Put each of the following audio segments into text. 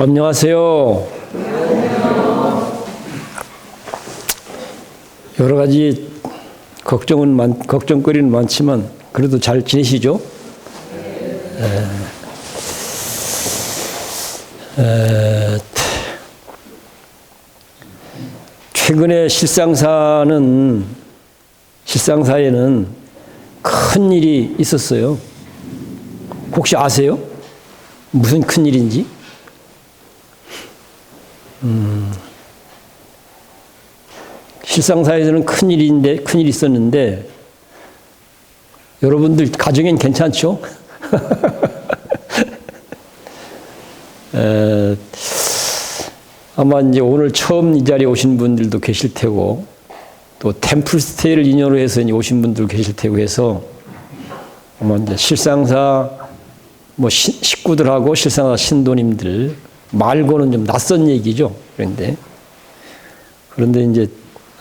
안녕하세요. 여러 가지 걱정거리는 많지만 그래도 잘 지내시죠? 최근에 실상사에는 큰 일이 있었어요. 혹시 아세요? 무슨 큰 일인지? 실상사에서는 큰 일이 있었는데, 여러분들 가정엔 괜찮죠? 아마 이제 오늘 처음 이 자리에 오신 분들도 계실 테고, 또 템플스테이를 인연으로 해서 오신 분들 계실 테고 해서, 아마 이제 실상사 식구들하고 실상사 신도님들 말고는 좀 낯선 얘기죠. 그런데 이제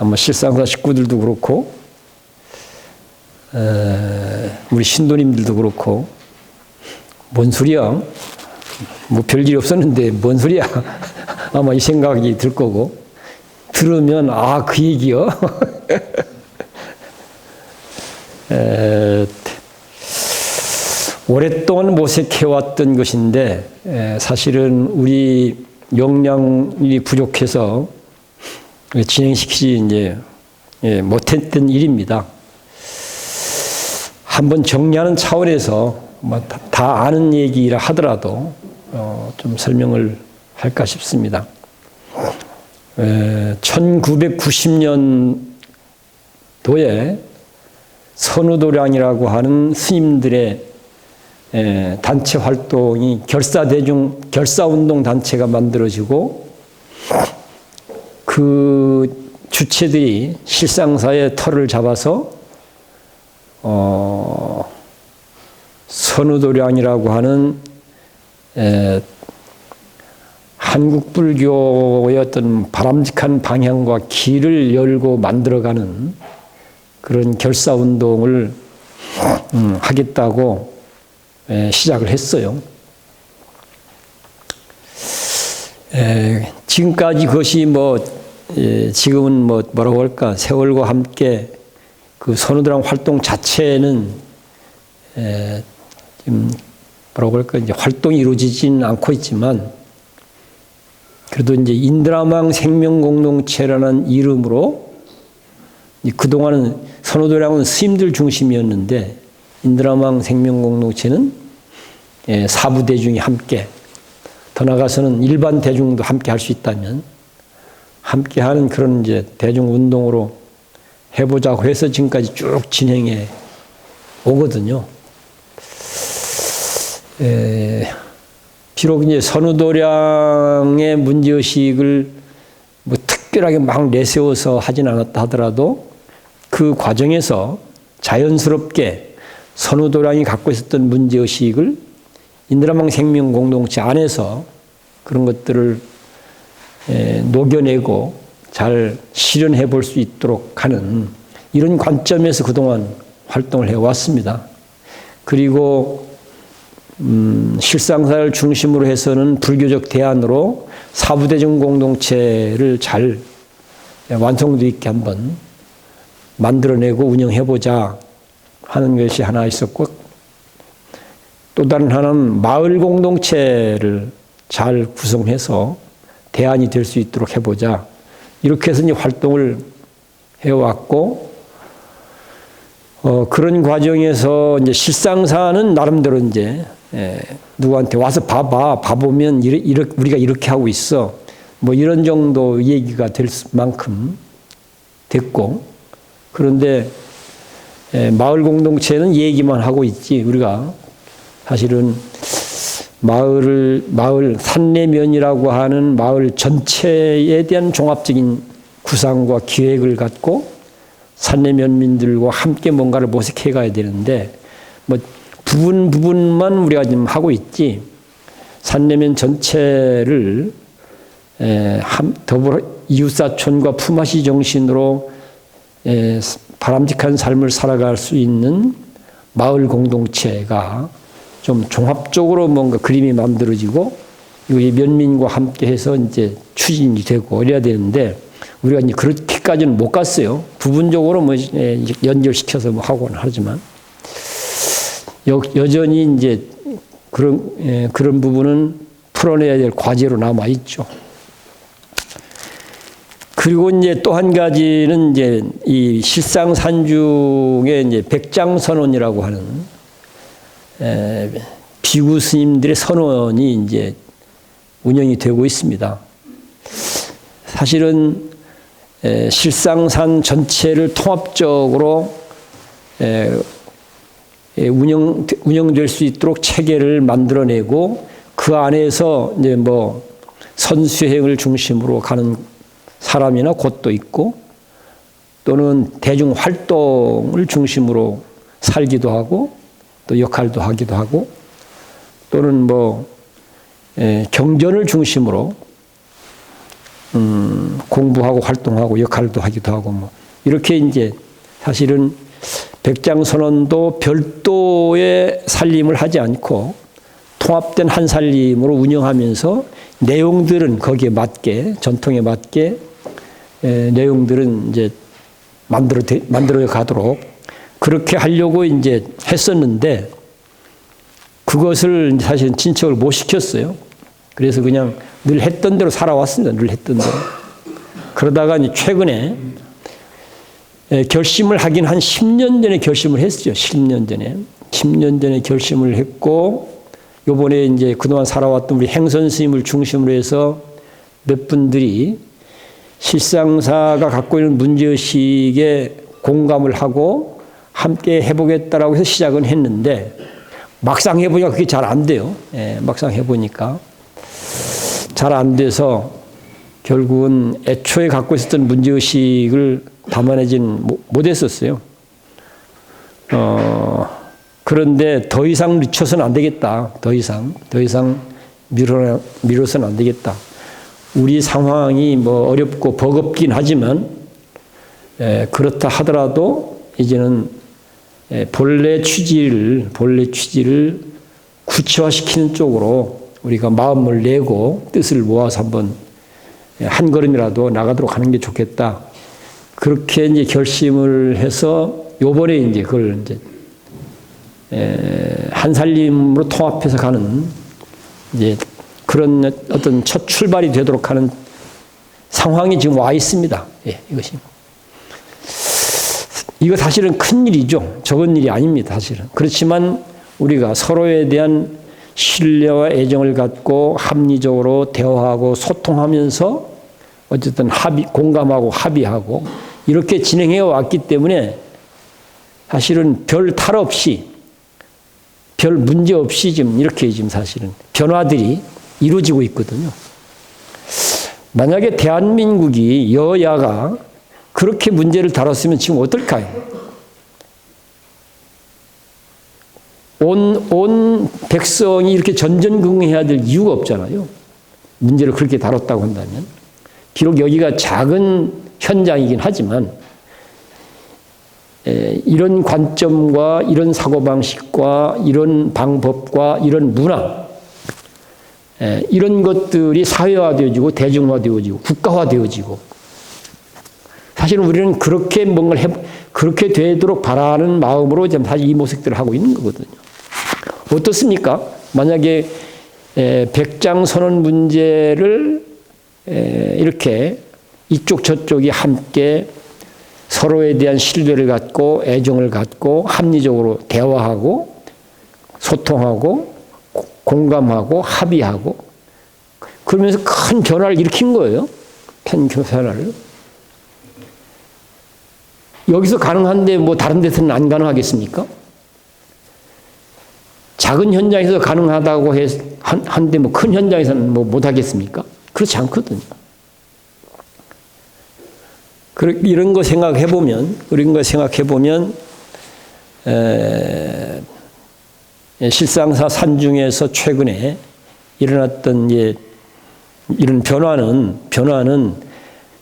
아마 실상사 식구들도 그렇고, 우리 신도님들도 그렇고, 뭔 소리야? 뭐 별일이 없었는데 뭔 소리야? 아마 이 생각이 들 거고, 들으면 그 얘기요? 오랫동안 모색해왔던 것인데, 사실은 우리 역량이 부족해서 진행시키지 못했던 일입니다. 한번 정리하는 차원에서 다 아는 얘기라 하더라도 좀 설명을 할까 싶습니다. 1990년도에 선우도량이라고 하는 스님들의 단체 활동이 결사운동 단체가 만들어지고, 그 주체들이 실상사의 털을 잡아서 선우도량이라고 하는 한국 불교의 어떤 바람직한 방향과 길을 열고 만들어가는 그런 결사운동을 하겠다고 시작을 했어요. 지금까지 그것이 지금은 뭐라고 할까, 세월과 함께 그 선우도량 활동 자체는 지금 뭐라고 할까, 이제 활동이 이루어지지는 않고 있지만, 그래도 이제 인드라망 생명공동체라는 이름으로, 그동안은 선우도량은 스님들 중심이었는데, 인드라망 생명공동체는 사부 대중이 함께, 더 나아가서는 일반 대중도 함께 할 수 있다면 함께 하는 그런 이제 대중 운동으로 해보자고 해서 지금까지 쭉 진행해 오거든요. 비록 이제 선우도량의 문제의식을 특별하게 막 내세워서 하진 않았다 하더라도, 그 과정에서 자연스럽게 선우도량이 갖고 있었던 문제의식을 인드라망 생명공동체 안에서 그런 것들을 녹여내고 잘 실현해 볼 수 있도록 하는 이런 관점에서 그동안 활동을 해왔습니다. 그리고 실상사를 중심으로 해서는 불교적 대안으로 사부대중 공동체를 잘 완성도 있게 한번 만들어내고 운영해보자 하는 것이 하나 있었고, 또 다른 하나는 마을 공동체를 잘 구성해서 대안이 될 수 있도록 해보자. 이렇게 해서 이제 활동을 해왔고, 그런 과정에서 이제 실상사는 나름대로 이제 누구한테 와서 봐보면 우리가 이렇게 하고 있어. 이런 정도 얘기가 될 만큼 됐고, 그런데 마을 공동체는 얘기만 하고 있지, 우리가 사실은 마을 산내면이라고 하는 마을 전체에 대한 종합적인 구상과 기획을 갖고 산내면민들과 함께 뭔가를 모색해 가야 되는데, 부분만 우리가 지금 하고 있지, 산내면 전체를 더불어 이웃사촌과 품앗이 정신으로 바람직한 삶을 살아갈 수 있는 마을 공동체가 좀 종합적으로 뭔가 그림이 만들어지고 이 면민과 함께 해서 이제 추진이 되고 이래야 되는데 우리가 이제 그렇게까지는 못 갔어요. 부분적으로 뭐 연결시켜서 뭐 하고는 하지만 여전히 이제 그런 부분은 풀어내야 될 과제로 남아 있죠. 그리고 이제 또 한 가지는 이제 이 실상산중의 이제 백장선언이라고 하는 비구 스님들의 선언이 이제 운영이 되고 있습니다. 사실은 실상산 전체를 통합적으로 운영될 수 있도록 체계를 만들어내고 그 안에서 이제 뭐 선수행을 중심으로 가는 사람이나 곳도 있고 또는 대중 활동을 중심으로 살기도 하고 또 역할도 하기도 하고 또는 뭐 경전을 중심으로 공부하고 활동하고 역할도 하기도 하고 뭐 이렇게 이제 사실은 백장선언도 별도의 살림을 하지 않고 통합된 한 살림으로 운영하면서 내용들은 거기에 맞게 전통에 맞게 내용들은 이제 만들어 가도록 그렇게 하려고 이제 했었는데 그것을 사실은 진척을 못 시켰어요. 그래서 그냥 늘 했던 대로 살아왔습니다. 늘 했던 대로. 그러다가 이제 최근에 결심을 하긴 한 10년 전에 결심을 했죠. 10년 전에. 10년 전에 결심을 했고 요번에 이제 그동안 살아왔던 우리 행선 스님을 중심으로 해서 몇 분들이 실상사가 갖고 있는 문제의식에 공감을 하고 함께 해보겠다라고 해서 시작은 했는데 막상 해보니까 그게 잘 안 돼요. 막상 해보니까 잘 안 돼서 결국은 애초에 갖고 있었던 문제의식을 담아내지는 못했었어요. 그런데 더 이상 늦춰서는 안 되겠다. 더 이상 미뤄서는 안 되겠다. 우리 상황이 뭐 어렵고 버겁긴 하지만 그렇다 하더라도 이제는 본래 취지를 구체화시키는 쪽으로 우리가 마음을 내고 뜻을 모아서 한번 한 걸음이라도 나가도록 하는 게 좋겠다. 그렇게 이제 결심을 해서 요번에 이제 그걸 이제 한 살림으로 통합해서 가는 이제 그런 어떤 첫 출발이 되도록 하는 상황이 지금 와 있습니다. 이것이. 이거 사실은 큰 일이죠. 적은 일이 아닙니다. 사실은. 그렇지만 우리가 서로에 대한 신뢰와 애정을 갖고 합리적으로 대화하고 소통하면서 어쨌든 공감하고 합의하고 이렇게 진행해 왔기 때문에 사실은 별 탈 없이 별 문제 없이 지금 이렇게 지금 사실은 변화들이 이루어지고 있거든요. 만약에 대한민국이 여야가 그렇게 문제를 다뤘으면 지금 어떨까요? 온 백성이 이렇게 전전긍긍해야 될 이유가 없잖아요. 문제를 그렇게 다뤘다고 한다면. 비록 여기가 작은 현장이긴 하지만 이런 관점과 이런 사고방식과 이런 방법과 이런 문화 이런 것들이 사회화되어지고 대중화되어지고 국가화되어지고 사실은 우리는 그렇게 뭔가를 그렇게 되도록 바라는 마음으로 지금 사실 이 모색들을 하고 있는 거거든요. 어떻습니까? 만약에 백장선언 문제를 이렇게 이쪽 저쪽이 함께 서로에 대한 신뢰를 갖고 애정을 갖고 합리적으로 대화하고 소통하고 공감하고 합의하고 그러면서 큰 변화를 일으킨 거예요. 큰 변화를. 여기서 가능한데 뭐 다른 데서는 안 가능하겠습니까? 작은 현장에서 가능하다고 한데 뭐 큰 현장에서는 뭐 못하겠습니까? 그렇지 않거든요. 이런 거 생각해보면 실상사 산중에서 최근에 일어났던 이런 변화는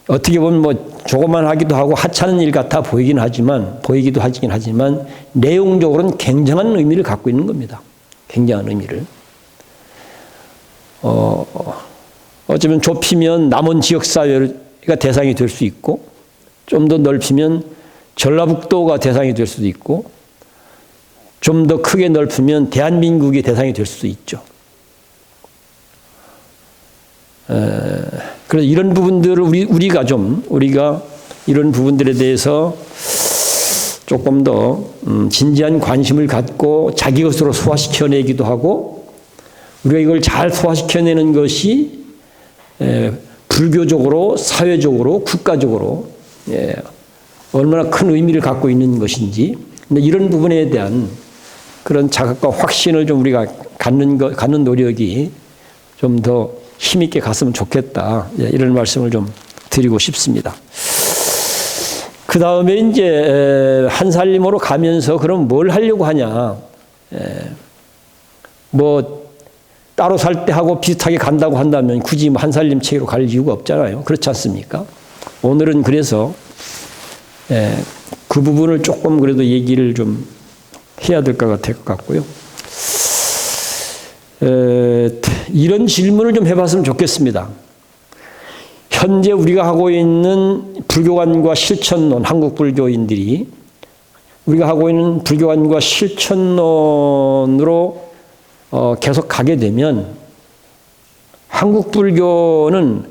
어떻게 보면 뭐 조그만하기도 하고 하찮은 일 같아 보이기도 하지만 내용적으로는 굉장한 의미를 갖고 있는 겁니다. 굉장한 의미를. 어쩌면 좁히면 남원 지역사회가 대상이 될 수 있고, 좀 더 넓히면 전라북도가 대상이 될 수도 있고, 좀 더 크게 넓히면 대한민국이 대상이 될 수도 있죠. 그래서 이런 부분들을 우리가 이런 부분들에 대해서 조금 더 진지한 관심을 갖고 자기 것으로 소화시켜내기도 하고, 우리가 이걸 잘 소화시켜내는 것이 불교적으로, 사회적으로, 국가적으로 얼마나 큰 의미를 갖고 있는 것인지, 이런 부분에 대한 그런 자각과 확신을 좀 우리가 갖는 노력이 좀 더 힘있게 갔으면 좋겠다. 이런 말씀을 좀 드리고 싶습니다. 그 다음에 이제 한살림으로 가면서 그럼 뭘 하려고 하냐. 뭐 따로 살 때 하고 비슷하게 간다고 한다면 굳이 뭐 한살림 체계로 갈 이유가 없잖아요. 그렇지 않습니까? 오늘은 그래서 그 부분을 조금 그래도 얘기를 좀 해야 될 것 같고요. 이런 질문을 좀 해봤으면 좋겠습니다. 현재 우리가 하고 있는 불교관과 실천론, 한국 불교인들이 우리가 하고 있는 불교관과 실천론으로 계속 가게 되면 한국 불교는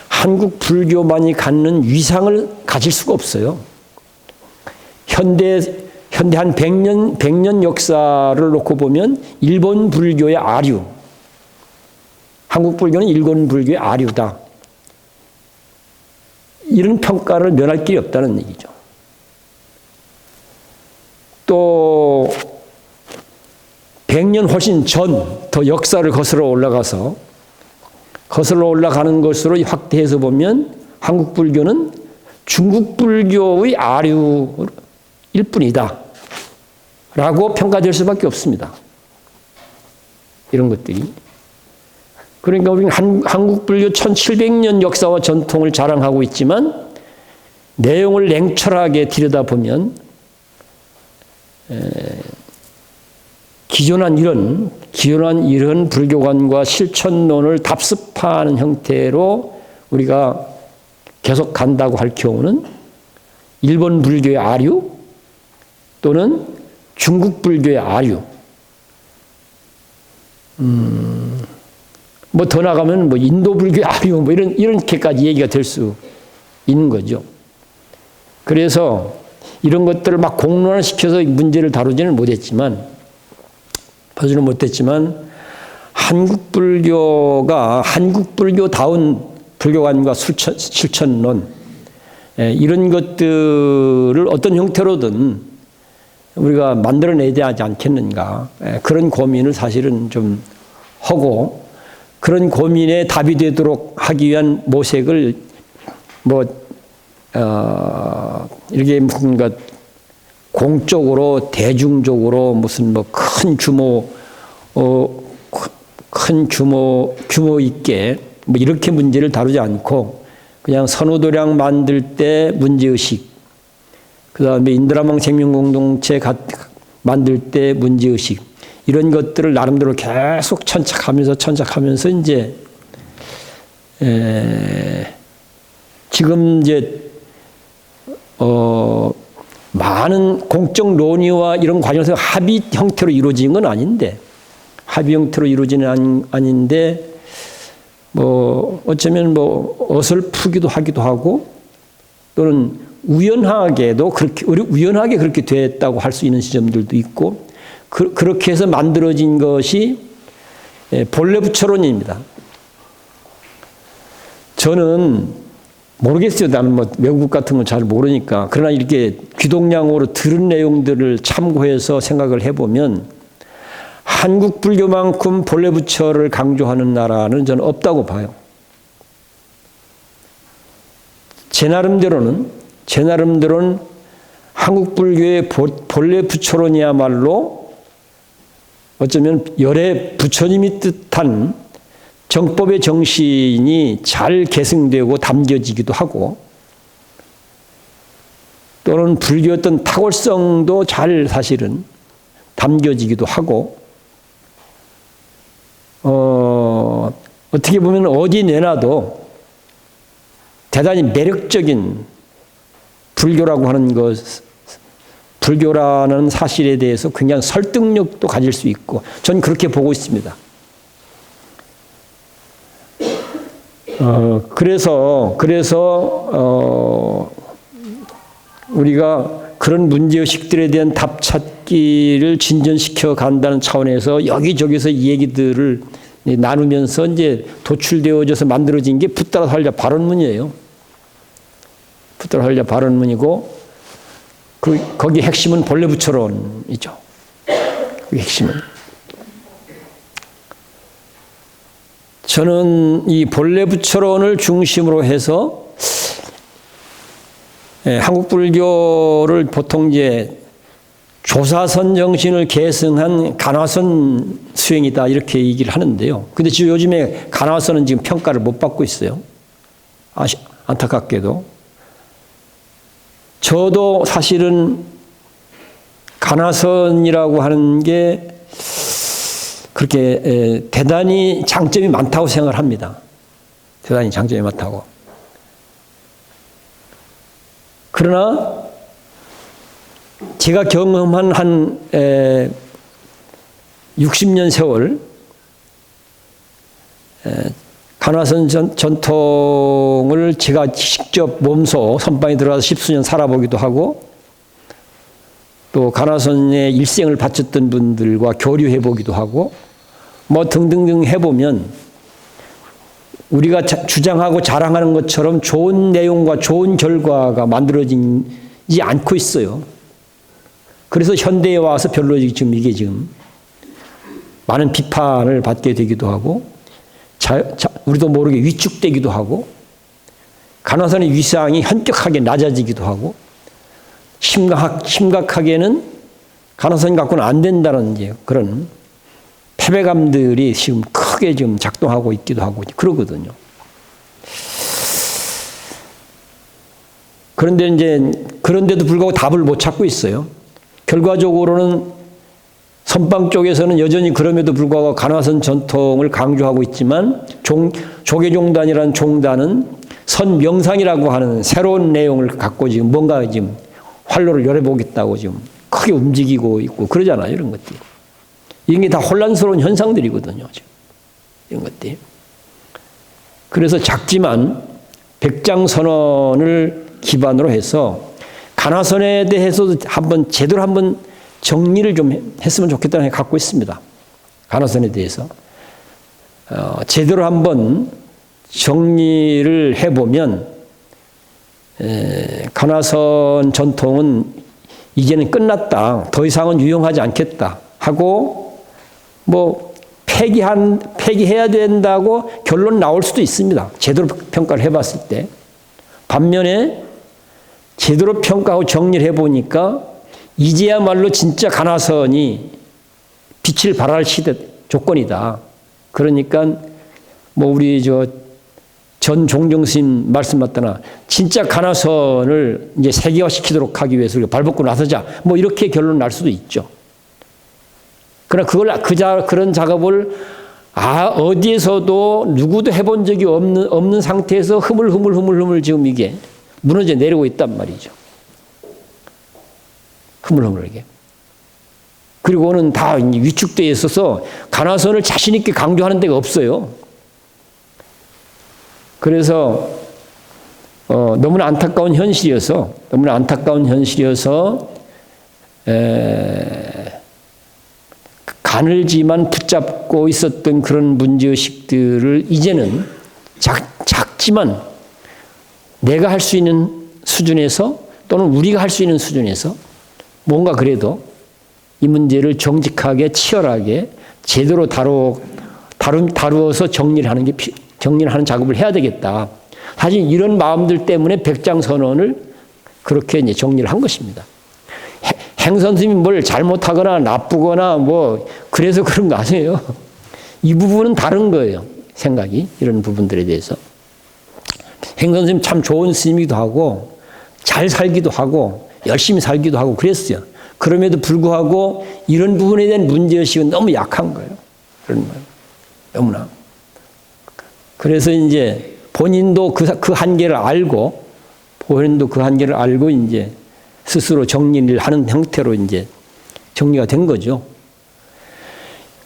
한국 불교만이 갖는 위상을 가질 수가 없어요. 현대 한 100년 역사를 놓고 보면 일본 불교의 아류, 한국 불교는 일본 불교의 아류다. 이런 평가를 면할 길이 없다는 얘기죠. 또 100년 훨씬 전 더 역사를 거슬러 올라가는 것으로 확대해서 보면 한국 불교는 중국 불교의 아류일 뿐이다 라고 평가될 수밖에 없습니다. 이런 것들이. 그러니까 우리는 한국 불교 1700년 역사와 전통을 자랑하고 있지만 내용을 냉철하게 들여다보면 기존한 이런 불교관과 실천론을 답습하는 형태로 우리가 계속 간다고 할 경우는 일본 불교의 아류 또는 중국 불교의 아류, 뭐 더 나가면 뭐 인도 불교의 아류, 뭐 이렇게까지 얘기가 될 수 있는 거죠. 그래서 이런 것들을 막 공론화시켜서 문제를 다루지는 못했지만 한국 불교가 한국 불교다운 불교관과 실천론, 이런 것들을 어떤 형태로든 우리가 만들어내야 하지 않겠는가, 그런 고민을 사실은 좀 하고, 그런 고민에 답이 되도록 하기 위한 모색을 이렇게 무슨 공적으로 대중적으로 무슨 큰 규모 있게 이렇게 문제를 다루지 않고 그냥 선호도량 만들 때 문제의식, 그 다음에 인드라망 생명공동체 만들 때 문제의식, 이런 것들을 나름대로 계속 천착하면서 이제 지금 이제 많은 공적 논의와 이런 과정에서 합의 형태로 이루어진 건 아닌데, 아닌데 어쩌면 어설프기도 하기도 하고, 또는 우연하게 그렇게 됐다고 할 수 있는 지점들도 있고, 그렇게 해서 만들어진 것이 본래 부처론입니다. 저는 모르겠어요. 나는 외국 같은 건 잘 모르니까. 그러나 이렇게 귀동냥으로 들은 내용들을 참고해서 생각을 해보면 한국 불교만큼 본래 부처를 강조하는 나라는 저는 없다고 봐요. 제 나름대로는 한국 불교의 본래 부처론이야말로 어쩌면 열애 부처님이 뜻한 정법의 정신이 잘 계승되고 담겨지기도 하고, 또는 불교의 어떤 탁월성도 잘 사실은 담겨지기도 하고, 어떻게 보면 어디 내놔도 대단히 매력적인 불교라고 하는 것, 불교라는 사실에 대해서 굉장히 설득력도 가질 수 있고, 저는 그렇게 보고 있습니다. 그래서 우리가 그런 문제의식들에 대한 답 찾기를 진전시켜 간다는 차원에서 여기저기서 이 얘기들을 나누면서 이제 도출되어져서 만들어진 게 붓다라 살자 발언문이에요. 붓다라 살자 발언문이고, 거기 핵심은 본래부처론이죠. 그 핵심은. 저는 이 본래부처론을 중심으로 해서 한국 불교를 보통 이제 조사선 정신을 계승한 간화선 수행이다 이렇게 얘기를 하는데요. 근데 지금 요즘에 간화선은 지금 평가를 못 받고 있어요. 안타깝게도. 저도 사실은 간화선이라고 하는 게 그렇게 대단히 장점이 많다고 생각을 합니다. 대단히 장점이 많다고. 그러나 제가 경험한 한 60년 세월 간화선 전통을 제가 직접 몸소 선방에 들어가서 10수년 살아보기도 하고, 또 간화선의 일생을 바쳤던 분들과 교류해 보기도 하고, 뭐 등등등 해보면 우리가 주장하고 자랑하는 것처럼 좋은 내용과 좋은 결과가 만들어지지 않고 있어요. 그래서 현대에 와서 별로 지금 이게 지금 많은 비판을 받게 되기도 하고, 우리도 모르게 위축되기도 하고, 간화선의 위상이 현격하게 낮아지기도 하고, 심각하게는 간화선이 갖고는 안 된다는 이제 그런 패배감들이 지금 크게 지금 작동하고 있기도 하고 그러거든요. 그런데도 불구하고 답을 못 찾고 있어요. 결과적으로는 선방 쪽에서는 여전히 그럼에도 불구하고 간화선 전통을 강조하고 있지만, 조계종단이라는 종단은 선명상이라고 하는 새로운 내용을 갖고 지금 뭔가 지금 활로를 열어보겠다고 지금 크게 움직이고 있고 그러잖아요. 이런 것들이. 이런 게 다 혼란스러운 현상들이거든요. 지금. 이런 것들이. 그래서 작지만 백장선언을 기반으로 해서 간화선에 대해서도 제대로 한번 정리를 좀 했으면 좋겠다는 생각을 갖고 있습니다. 간화선에 대해서. 제대로 한번 정리를 해보면, 간화선 전통은 이제는 끝났다. 더 이상은 유용하지 않겠다. 하고, 뭐, 폐기해야 된다고 결론 나올 수도 있습니다. 제대로 평가를 해봤을 때. 반면에, 제대로 평가하고 정리를 해보니까, 이제야말로 진짜 간화선이 빛을 발할 조건이다. 그러니까 뭐 우리 전 종정 스님 말씀 맞다나 진짜 간화선을 이제 세계화시키도록 하기 위해서 우리가 발벗고 나서자. 뭐 이렇게 결론 날 수도 있죠. 그러나 그런 작업을 어디에서도 누구도 해본 적이 없는 상태에서 흐물흐물 지금 이게 무너져 내리고 있단 말이죠. 흐물흐물하게. 그리고는 다 위축되어 있어서 간화선을 자신 있게 강조하는 데가 없어요. 그래서 너무나 안타까운 현실이어서 가늘지만 붙잡고 있었던 그런 문제의식들을 이제는 작지만 내가 할 수 있는 수준에서 또는 우리가 할 수 있는 수준에서 뭔가 그래도 이 문제를 정직하게 치열하게 제대로 다루어서 정리를 하는 작업을 해야 되겠다. 사실 이런 마음들 때문에 백장선언을 그렇게 이제 정리를 한 것입니다. 행선스님이 뭘 잘못하거나 나쁘거나 뭐 그래서 그런 거 아니에요. 이 부분은 다른 거예요. 생각이 이런 부분들에 대해서. 행선스님 참 좋은 스님이기도 하고 잘 살기도 하고 열심히 살기도 하고 그랬어요. 그럼에도 불구하고 이런 부분에 대한 문제의식은 너무 약한 거예요. 그런 말. 너무나. 그래서 이제 본인도 그 한계를 알고, 이제 스스로 정리를 하는 형태로 이제 정리가 된 거죠.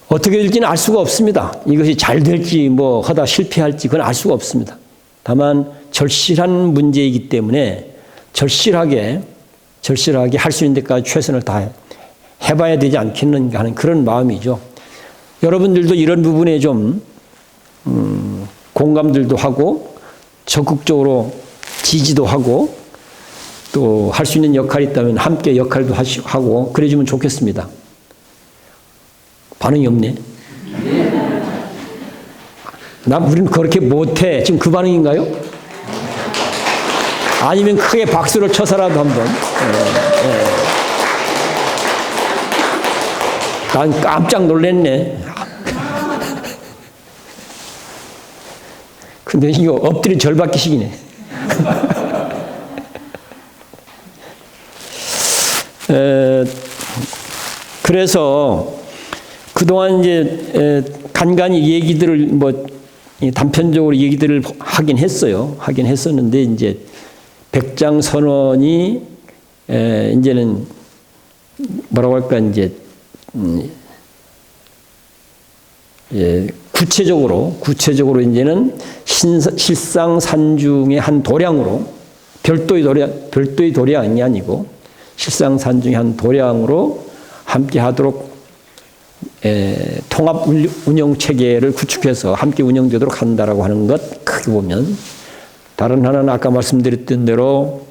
어떻게 될지는 알 수가 없습니다. 이것이 잘 될지 뭐 하다 실패할지 그건 알 수가 없습니다. 다만 절실한 문제이기 때문에 절실하게 할 수 있는 데까지 최선을 다해 해봐야 되지 않겠는가 하는 그런 마음이죠. 여러분들도 이런 부분에 좀 공감들도 하고 적극적으로 지지도 하고 또 할 수 있는 역할이 있다면 함께 역할도 하고 그래주면 좋겠습니다. 반응이 없네. 우리는 그렇게 못해. 지금 그 반응인가요? 아니면 크게 박수를 쳐서라도 한번. 난 깜짝 놀랐네. 근데 이거 엎드려 절박기식이네. 그래서 그동안 이제 간간히 얘기들을 단편적으로 얘기들을 하긴 했었는데 이제 백장선언이 이제는 뭐라고 할까 이제 구체적으로 이제는 실상산중의 한 도량으로 별도의 도량이 아니고 실상산중의 한 도량으로 함께하도록 통합 운영 체계를 구축해서 함께 운영되도록 한다라고 하는 것 크게 보면 다른 하나는 아까 말씀드렸던 대로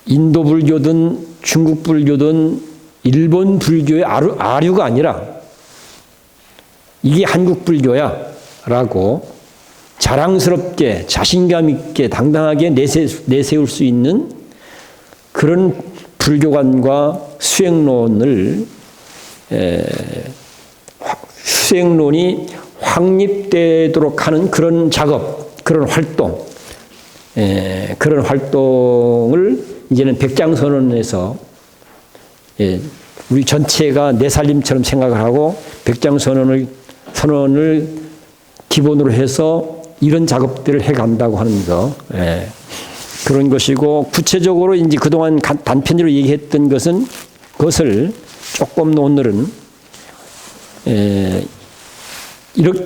인도 불교든 중국 불교든 일본 불교의 아류가 아니라 이게 한국 불교야라고 자랑스럽게 자신감 있게 당당하게 내세울 수 있는 그런 불교관과 수행론이 확립되도록 하는 그런 작업, 그런 활동을 이제는 백장선언에서 우리 전체가 내 살림처럼 생각을 하고 백장선언을 기본으로 해서 이런 작업들을 해간다고 하는 거. 그런 것이고 구체적으로 이제 그동안 단편으로 얘기했던 그것을 조금 더 오늘은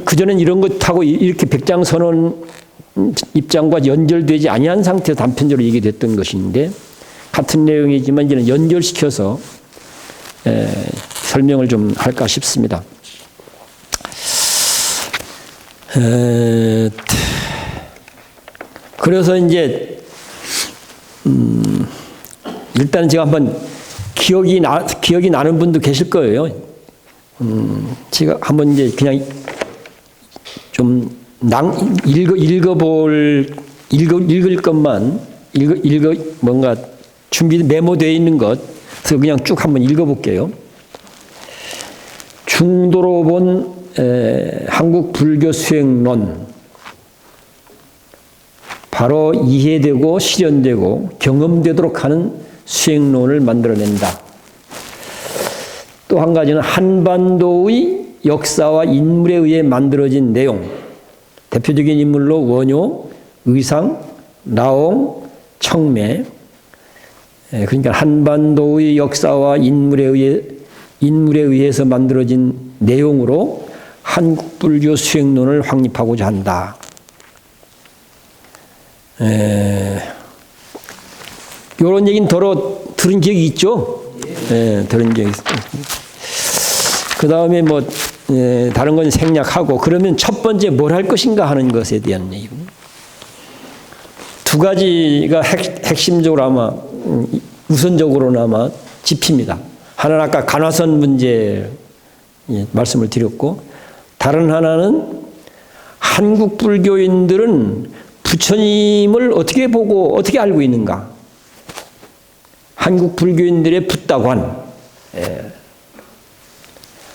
그전엔 이런 것하고 이렇게 백장선언 입장과 연결되지 아니한 상태에서 단편적으로 얘기됐던 것인데 같은 내용이지만 이제는 연결시켜서 설명을 좀 할까 싶습니다. 그래서 이제 일단 제가 한번 기억이 나는 분도 계실 거예요. 제가 한번 이제 그냥 좀 읽을 것만 뭔가 메모되어 있는 것 그래서 그냥 쭉 한번 읽어볼게요. 중도로 본 한국 불교 수행론 바로 이해되고 실현되고 경험되도록 하는 수행론을 만들어낸다. 또 한 가지는 한반도의 역사와 인물에 의해 만들어진 내용. 대표적인 인물로 원효, 의상, 나옹, 청매. 그러니까 한반도의 역사와 인물에 의해서 만들어진 내용으로 한국 불교 수행론을 확립하고자 한다. 이런 얘기는 들은 기억이 있죠? 들은 기억이 있습니다. 그 다음에 다른 건 생략하고, 그러면 첫 번째 뭘 할 것인가 하는 것에 대한 얘기. 두 가지가 핵심적으로 아마, 우선적으로는 아마 짚힙니다. 하나는 아까 간화선 문제 말씀을 드렸고, 다른 하나는 한국 불교인들은 부처님을 어떻게 보고 어떻게 알고 있는가? 한국 불교인들의 붓다관.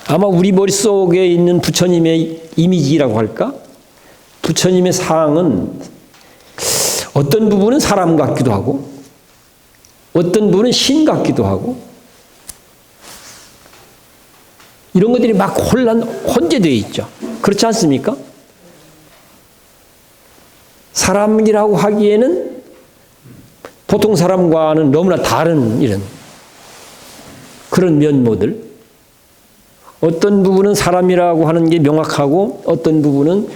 아마 우리 머릿속에 있는 부처님의 이미지라고 할까? 부처님의 상은 어떤 부분은 사람 같기도 하고 어떤 부분은 신 같기도 하고 이런 것들이 막 혼재되어 있죠. 그렇지 않습니까? 사람이라고 하기에는 보통 사람과는 너무나 다른 이런 그런 면모들. 어떤 부분은 사람이라고 하는 게 명확하고 어떤 부분은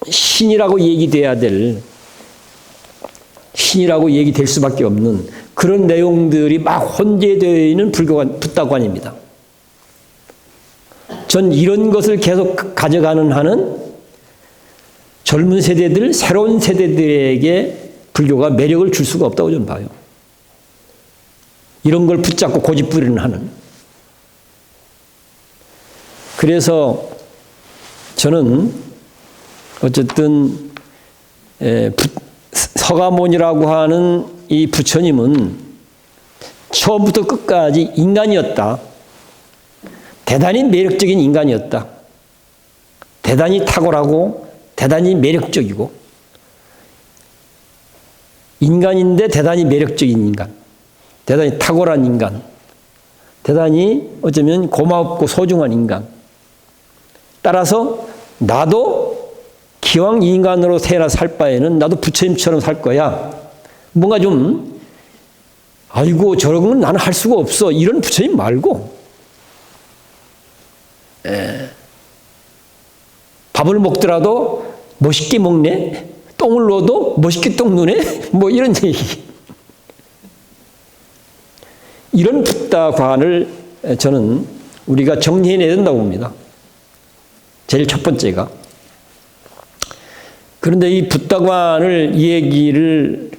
신이라고 얘기돼야 될, 신이라고 얘기될 수밖에 없는 그런 내용들이 막 혼재되어 있는 붓다관입니다. 전 이런 것을 계속 가져가는 한은 젊은 세대들, 새로운 세대들에게 불교가 매력을 줄 수가 없다고 저는 봐요. 이런 걸 붙잡고 고집부리는 한은. 그래서 저는 어쨌든 서가모니라고 하는 이 부처님은 처음부터 끝까지 인간이었다. 대단히 매력적인 인간이었다. 대단히 탁월하고 대단히 매력적이고 인간인데 대단히 매력적인 인간, 대단히 탁월한 인간, 대단히 어쩌면 고맙고 소중한 인간. 따라서 나도 기왕 인간으로 태어나 살 바에는 나도 부처님처럼 살 거야. 뭔가 좀 아이고 저런 건 나는 할 수가 없어. 이런 부처님 말고 밥을 먹더라도 멋있게 먹네. 똥을 넣어도 멋있게 똥 누네. 뭐 이런 얘기. 이런 붓다관을 저는 우리가 정리해내야 된다고 봅니다. 제일 첫 번째가. 그런데 이 붓다관을 이 얘기를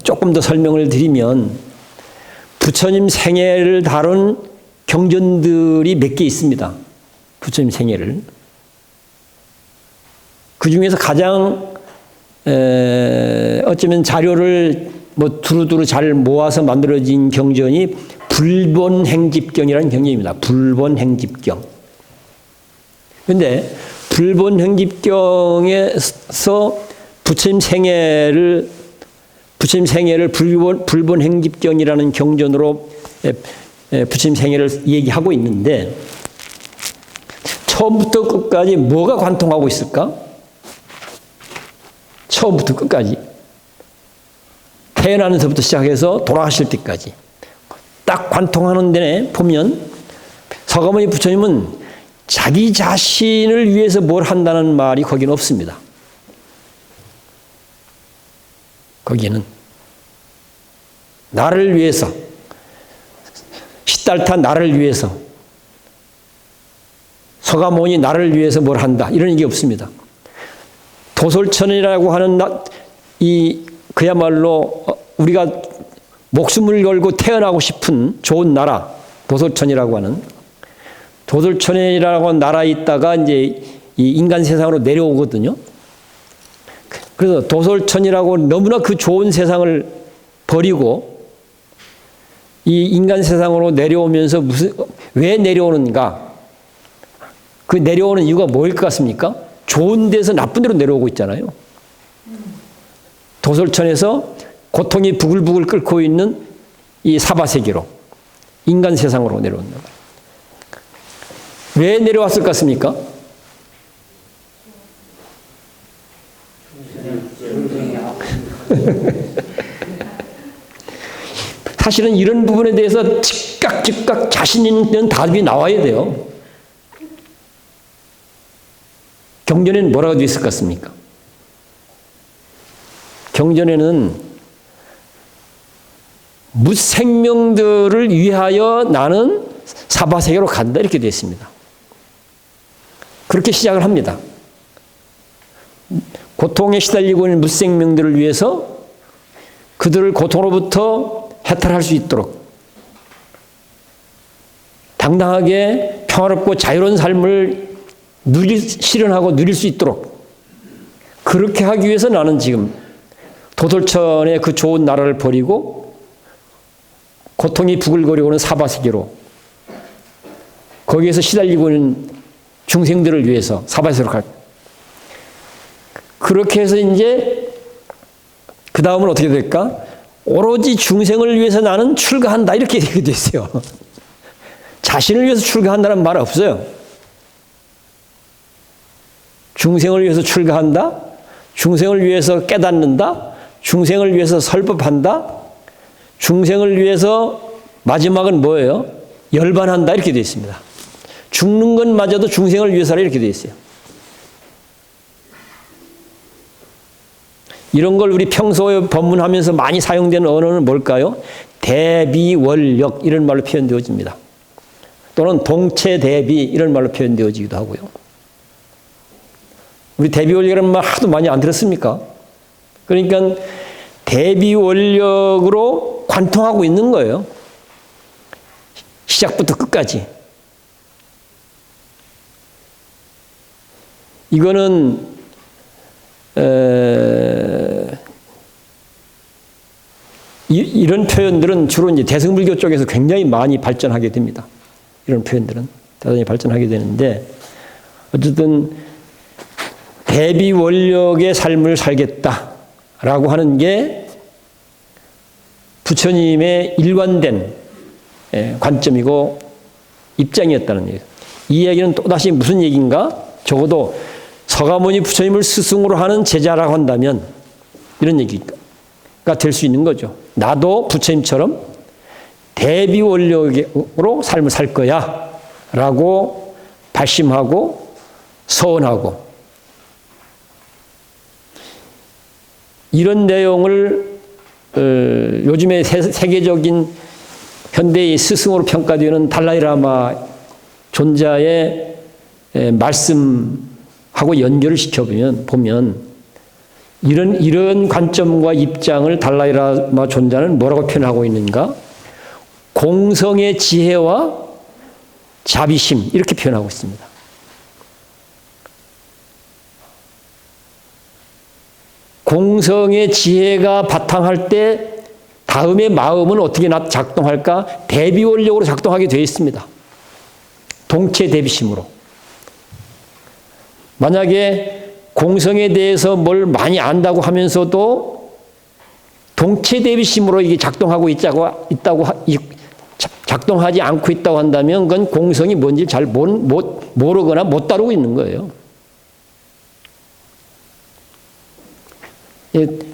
조금 더 설명을 드리면 부처님 생애를 다룬 경전들이 몇 개 있습니다. 부처님 생애를. 그 중에서 가장 어쩌면 자료를 뭐 두루두루 잘 모아서 만들어진 경전이 불본행집경이라는 경전입니다. 불본행집경. 그런데 불본행집경에서 부처님 생애를 불본행집경이라는 경전으로 부처님 생애를 얘기하고 있는데 처음부터 끝까지 뭐가 관통하고 있을까? 처음부터 끝까지. 태어나면서부터 시작해서 돌아가실 때까지. 딱 관통하는 데에 보면 서가모니 부처님은 자기 자신을 위해서 뭘 한다는 말이 거기는 없습니다. 거기는 나를 위해서, 시달타 나를 위해서, 서가모니 나를 위해서 뭘 한다 이런 얘기 없습니다. 도솔천이라고 하는 그야말로 우리가 목숨을 걸고 태어나고 싶은 좋은 나라, 도솔천이라고 하는 도솔천이라고 하는 나라에 있다가 이제 이 인간 세상으로 내려오거든요. 그래서 도솔천이라고 너무나 그 좋은 세상을 버리고 이 인간 세상으로 내려오면서 왜 내려오는가? 그 내려오는 이유가 뭐일 것 같습니까? 좋은 데서 나쁜 데로 내려오고 있잖아요. 도솔천에서 고통이 부글부글 끓고 있는 이 사바세계로, 인간 세상으로 내려온다. 왜 내려왔을 것 같습니까? 사실은 이런 부분에 대해서 즉각 자신 있는 답이 나와야 돼요. 경전에는 뭐라고 되어 있을 것 같습니까? 경전에는 무생명들을 위하여 나는 사바세계로 간다 이렇게 되어 있습니다. 그렇게 시작을 합니다. 고통에 시달리고 있는 무생명들을 위해서 그들을 고통으로부터 해탈할 수 있도록 당당하게 평화롭고 자유로운 삶을 실현하고 누릴 수 있도록 그렇게 하기 위해서 나는 지금 도솔천의 그 좋은 나라를 버리고 고통이 부글거리고 있는 사바세계로 거기에서 시달리고 있는 중생들을 위해서 사바세계로 갈. 그렇게 해서 이제 그 다음은 어떻게 될까? 오로지 중생을 위해서 나는 출가한다 이렇게 되어 있어요. 자신을 위해서 출가한다는 말 없어요. 중생을 위해서 출가한다, 중생을 위해서 깨닫는다, 중생을 위해서 설법한다, 중생을 위해서 마지막은 뭐예요? 열반한다 이렇게 되어 있습니다. 죽는 것마저도 중생을 위해서라 이렇게 되어 있어요. 이런 걸 우리 평소에 법문하면서 많이 사용되는 언어는 뭘까요? 대비원력 이런 말로 표현되어집니다. 또는 동체대비 이런 말로 표현되어지기도 하고요. 우리 대비원력이라는 말 하도 많이 안 들었습니까? 그러니까 대비원력으로 관통하고 있는 거예요. 시작부터 끝까지. 이거는 이런 표현들은 주로 이제 대승불교 쪽에서 굉장히 많이 발전하게 됩니다. 이런 표현들은 대단히 발전하게 되는데 어쨌든 대비원력의 삶을 살겠다라고 하는 게 부처님의 일관된 관점이고 입장이었다는 얘기예요. 이 얘기는 또다시 무슨 얘기인가? 적어도 서가모니 부처님을 스승으로 하는 제자라고 한다면 이런 얘기가 될 수 있는 거죠. 나도 부처님처럼 대비원력으로 삶을 살 거야 라고 발심하고 서원하고 이런 내용을 요즘에 세계적인 현대의 스승으로 평가되는 달라이라마 존자의 말씀하고 연결을 시켜보면 이런 관점과 입장을 달라이라마 존자는 뭐라고 표현하고 있는가? 공성의 지혜와 자비심 이렇게 표현하고 있습니다. 공성의 지혜가 바탕할 때 다음에 마음은 어떻게 작동할까? 대비원력으로 작동하게 되어 있습니다. 동체 대비심으로. 만약에 공성에 대해서 뭘 많이 안다고 하면서도 동체 대비심으로 이게 작동하지 않고 있다고 한다면 그건 공성이 뭔지 잘 모르거나 못 다루고 있는 거예요.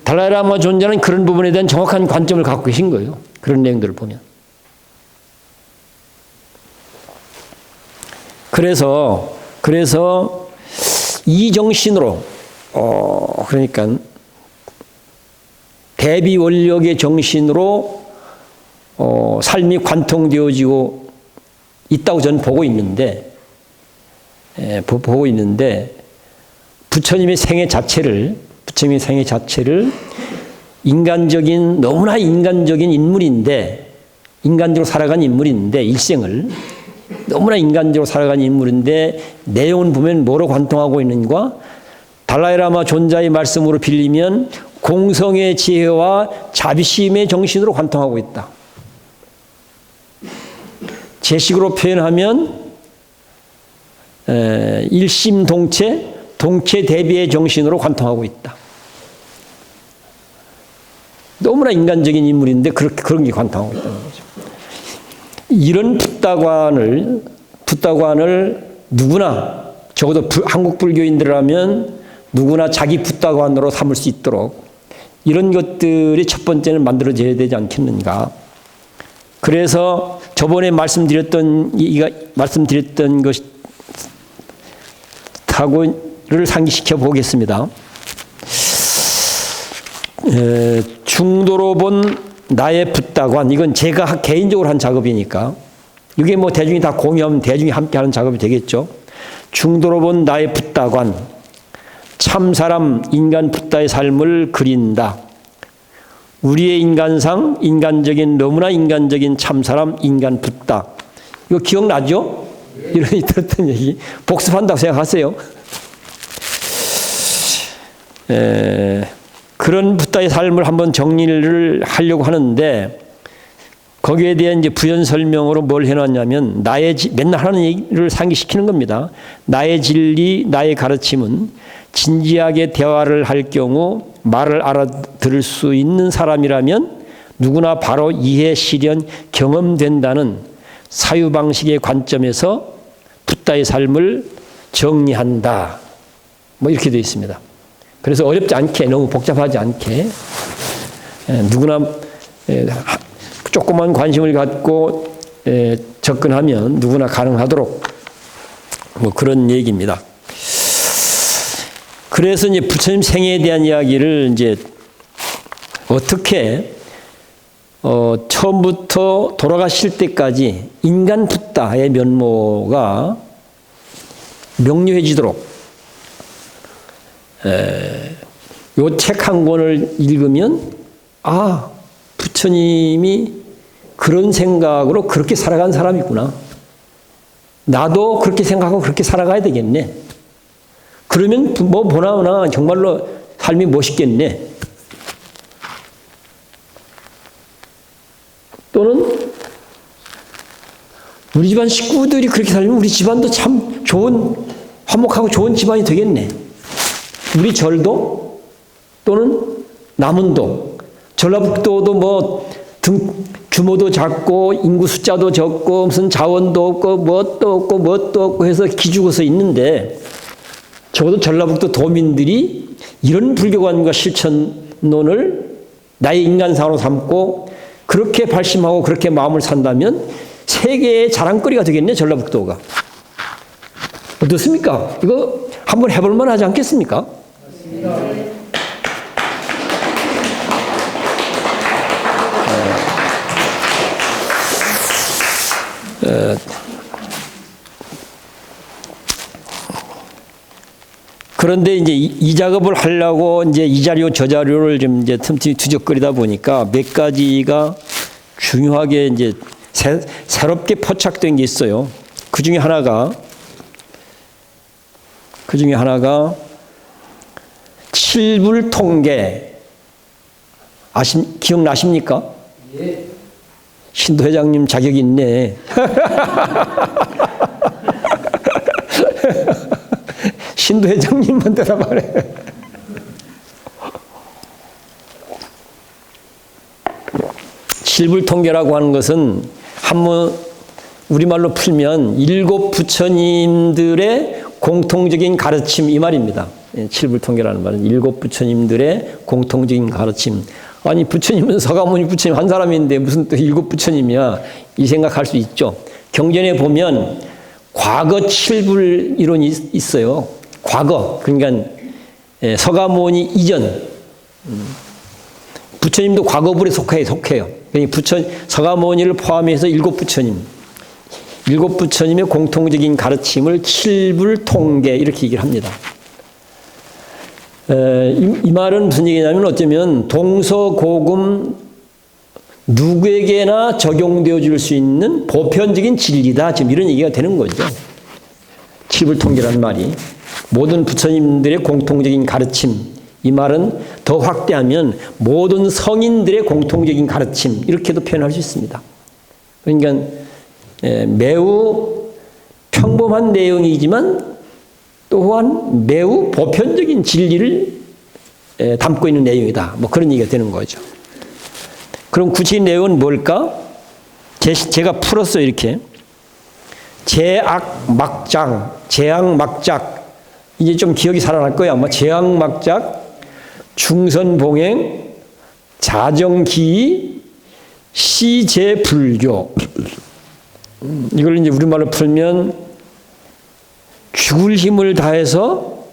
달라이라마 존자는 그런 부분에 대한 정확한 관점을 갖고 계신 거예요. 그런 내용들을 보면. 그래서 이 정신으로 그러니까 대비원력의 정신으로 삶이 관통되어지고 있다고 저는 보고 있는데 부처님의 생애 자체를 너무나 인간적인 인물인데 인간적으로 살아간 인물인데 일생을 너무나 인간적으로 살아간 인물인데 내용을 보면 뭐로 관통하고 있는가? 달라이라마 존자의 말씀으로 빌리면 공성의 지혜와 자비심의 정신으로 관통하고 있다. 제 식으로 표현하면 일심동체, 동체 대비의 정신으로 관통하고 있다. 너무나 인간적인 인물인데 그런 게 관통하고 있다는 거죠. 이런 붓다관을 누구나 적어도 한국 불교인들이라면 누구나 자기 붓다관으로 삼을 수 있도록 이런 것들이 첫 번째는 만들어져야 되지 않겠는가. 그래서 저번에 말씀드렸던 것하고를 상기시켜 보겠습니다. 중도로 본 나의 붓다관, 이건 제가 개인적으로 한 작업이니까 이게 뭐 대중이 다 공유하면 대중이 함께 하는 작업이 되겠죠. 중도로 본 나의 붓다관, 참사람 인간 붓다의 삶을 그린다. 우리의 인간상, 너무나 인간적인 참사람 인간 붓다. 이거 기억나죠? 이런 들었던 얘기 복습한다고 생각하세요. 그런 붓다의 삶을 한번 정리를 하려고 하는데 거기에 대한 이제 부연 설명으로 뭘 해놨냐면 맨날 하는 얘기를 상기시키는 겁니다. 나의 진리, 나의 가르침은 진지하게 대화를 할 경우 말을 알아들을 수 있는 사람이라면 누구나 바로 이해, 실현, 경험된다는 사유방식의 관점에서 붓다의 삶을 정리한다. 뭐 이렇게 되어 있습니다. 그래서 어렵지 않게, 너무 복잡하지 않게 누구나 조그만 관심을 갖고 접근하면 누구나 가능하도록 뭐 그런 얘기입니다. 그래서 이제 부처님 생애에 대한 이야기를 이제 어떻게 처음부터 돌아가실 때까지 인간 붓다의 면모가 명료해지도록 요 책 한 권을 읽으면 부처님이 그런 생각으로 그렇게 살아간 사람이구나. 나도 그렇게 생각하고 그렇게 살아가야 되겠네. 그러면 뭐 보나마나 정말로 삶이 멋있겠네. 또는 우리 집안 식구들이 그렇게 살면 우리 집안도 참 좋은, 화목하고 좋은 집안이 되겠네. 우리 절도 또는 남원도, 전라북도도 뭐 규모도 작고 인구 숫자도 적고 무슨 자원도 없고 뭣도 없고 해서 기죽어서 있는데 적어도 전라북도 도민들이 이런 불교관과 실천론을 나의 인간상으로 삼고 그렇게 발심하고 그렇게 마음을 산다면 세계의 자랑거리가 되겠네, 전라북도가. 어떻습니까? 이거 한번 해볼 만하지 않겠습니까? 그런데 이제 이 작업을 하려고 이제 이 자료 저 자료를 좀 이제 틈틈이 뒤적거리다 보니까 몇 가지가 중요하게 이제 새롭게 포착된 게 있어요. 그 중에 하나가 칠불 통계 기억나십니까? 예. 신도 회장님 자격이 있네. 신도 회장님만 대답하래. 칠불 통계라고 하는 것은 한번 우리말로 풀면 일곱 부처님들의 공통적인 가르침 이 말입니다. 칠불 통계라는 말은 일곱 부처님들의 공통적인 가르침. 아니 부처님은 서가모니 부처님 한 사람인데 무슨 또 일곱 부처님이야 이 생각할 수 있죠. 경전에 보면 과거 칠불 이론이 있어요. 과거 그러니까 서가모니 이전 부처님도 과거불에 속해요. 그러니까 서가모니를 포함해서 일곱 부처님의 공통적인 가르침을 칠불 통계 이렇게 얘기를 합니다. 이 말은 무슨 얘기냐면 어쩌면 동서고금 누구에게나 적용되어 줄 수 있는 보편적인 진리다. 지금 이런 얘기가 되는 거죠. 칠불 통계라는 말이 모든 부처님들의 공통적인 가르침. 이 말은 더 확대하면 모든 성인들의 공통적인 가르침 이렇게도 표현할 수 있습니다. 그러니까 매우 평범한 내용이지만 또한 매우 보편적인 진리를 담고 있는 내용이다. 뭐 그런 얘기가 되는 거죠. 그럼 구체적인 내용은 뭘까? 제가 풀었어요, 이렇게. 제악막작, 이제 좀 기억이 살아날 거예요. 아마 제악막작, 중선봉행, 자정기의, 시제불교. 이걸 이제 우리말로 풀면 죽을 힘을 다해서